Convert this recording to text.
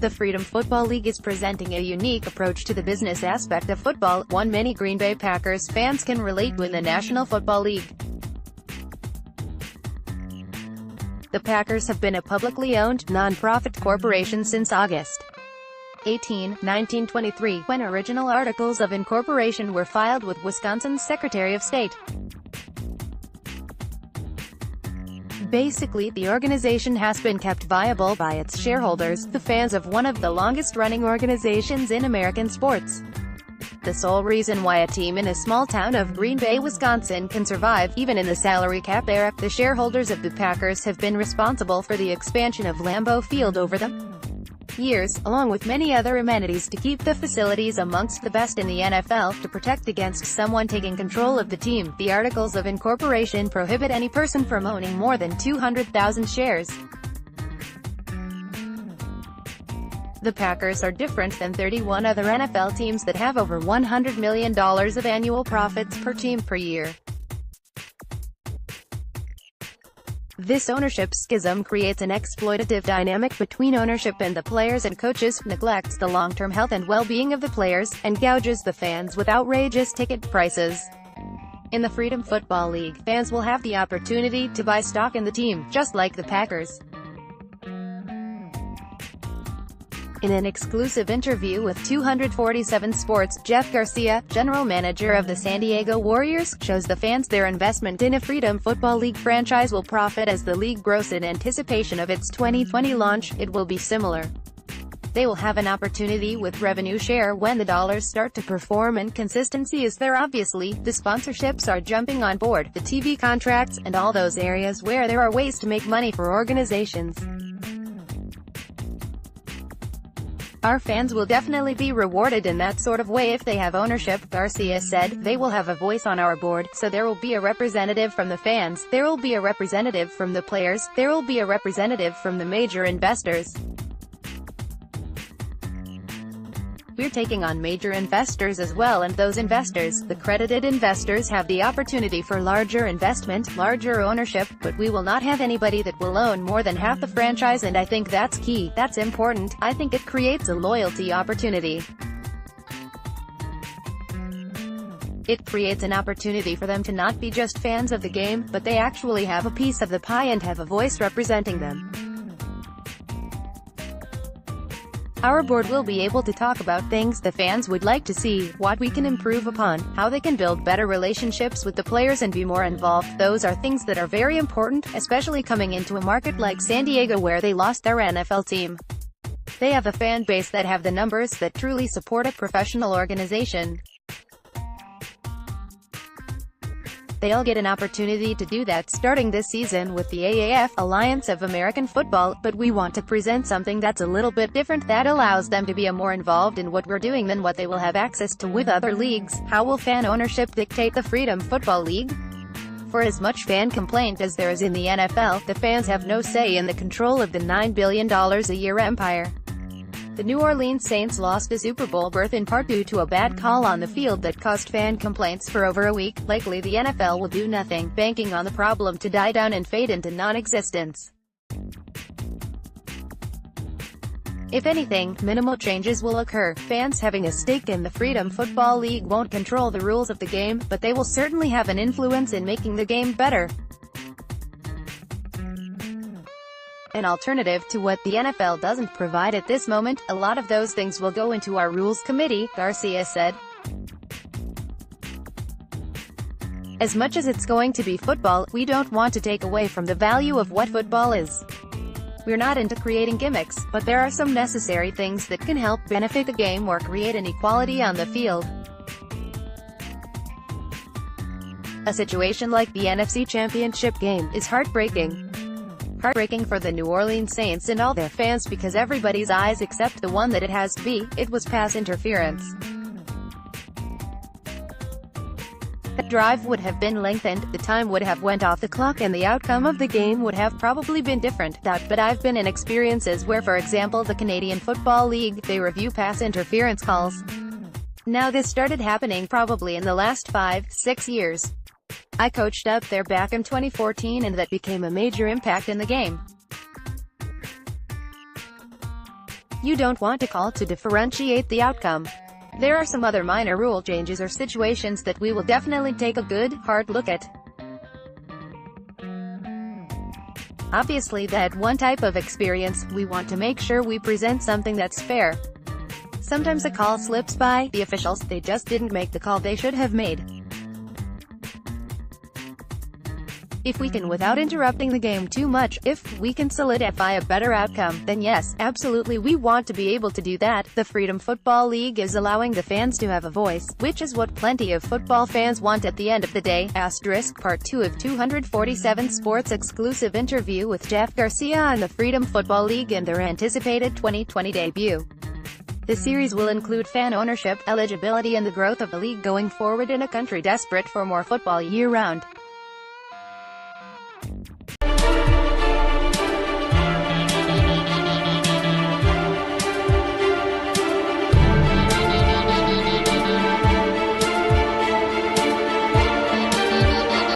The Freedom Football League is presenting a unique approach to the business aspect of football, one many Green Bay Packers fans can relate to in the National Football League. The Packers have been a publicly owned, non-profit corporation since August 18, 1923, when original articles of incorporation were filed with Wisconsin's Secretary of State. Basically, the organization has been kept viable by its shareholders, the fans of one of the longest-running organizations in American sports. The sole reason why a team in a small town of Green Bay, Wisconsin can survive, even in the salary cap era, the shareholders of the Packers have been responsible for the expansion of Lambeau Field over the years, along with many other amenities to keep the facilities amongst the best in the NFL. To protect against someone taking control of the team, the Articles of Incorporation prohibit any person from owning more than 200,000 shares. The Packers are different than 31 other NFL teams that have over $100 million of annual profits per team per year. This ownership schism creates an exploitative dynamic between ownership and the players and coaches, neglects the long-term health and well-being of the players, and gouges the fans with outrageous ticket prices. In the Freedom Football League, fans will have the opportunity to buy stock in the team, just like the Packers. In an exclusive interview with 247 Sports, Jeff Garcia, general manager of the San Diego Warriors, shows the fans their investment in a Freedom Football League franchise will profit as the league grows. In anticipation of its 2020 launch, it will be similar. They will have an opportunity with revenue share when the dollars start to perform, and consistency is there. Obviously, the sponsorships are jumping on board, the TV contracts, and all those areas where there are ways to make money for organizations. Our fans will definitely be rewarded in that sort of way if they have ownership, Garcia said. They will have a voice on our board, so there will be a representative from the fans, there will be a representative from the players, there will be a representative from the major investors. We're taking on major investors as well, and those investors, the credited investors, have the opportunity for larger investment, larger ownership, but we will not have anybody that will own more than half the franchise, and I think that's key, that's important. I think it creates a loyalty opportunity. It creates an opportunity for them to not be just fans of the game, but they actually have a piece of the pie and have a voice representing them. Our board will be able to talk about things the fans would like to see, what we can improve upon, how they can build better relationships with the players and be more involved. Those are things that are very important, especially coming into a market like San Diego where they lost their NFL team. They have a fan base that have the numbers that truly support a professional organization. They'll get an opportunity to do that starting this season with the AAF, Alliance of American Football, but we want to present something that's a little bit different, that allows them to be more involved in what we're doing than what they will have access to with other leagues. How will fan ownership dictate the Freedom Football League? For as much fan complaint as there is in the NFL, the fans have no say in the control of the $9 billion a year empire. The New Orleans Saints lost a Super Bowl berth in part due to a bad call on the field that caused fan complaints for over a week. Likely the NFL will do nothing, banking on the problem to die down and fade into non-existence. If anything, minimal changes will occur. Fans having a stake in the Freedom Football League won't control the rules of the game, but they will certainly have an influence in making the game better. An alternative to what the NFL doesn't provide at this moment. A lot of those things will go into our rules committee, Garcia said. As much as it's going to be football, we don't want to take away from the value of what football is. We're not into creating gimmicks, but there are some necessary things that can help benefit the game or create an equality on the field. A situation like the NFC Championship game is heartbreaking. Heartbreaking for the New Orleans Saints and all their fans because everybody's eyes except the one that it has to be. It was pass interference. The drive would have been lengthened, the time would have went off the clock, and the outcome of the game would have probably been different. But I've been in experiences where, for example, the Canadian Football League, they review pass interference calls. Now this started happening probably in the last 5-6 years. I coached up there back in 2014 and that became a major impact in the game. You don't want to call to differentiate the outcome. There are some other minor rule changes or situations that we will definitely take a good, hard look at. Obviously, that one type of experience, we want to make sure we present something that's fair. Sometimes a call slips by the officials, they just didn't make the call they should have made. If we can, without interrupting the game too much, if we can solidify a better outcome, then yes, absolutely we want to be able to do that. The Freedom Football League is allowing the fans to have a voice, which is what plenty of football fans want at the end of the day. Part 2 of 247 Sports exclusive interview with Jeff Garcia on the Freedom Football League and their anticipated 2020 debut. The series will include fan ownership, eligibility and the growth of the league going forward in a country desperate for more football year-round.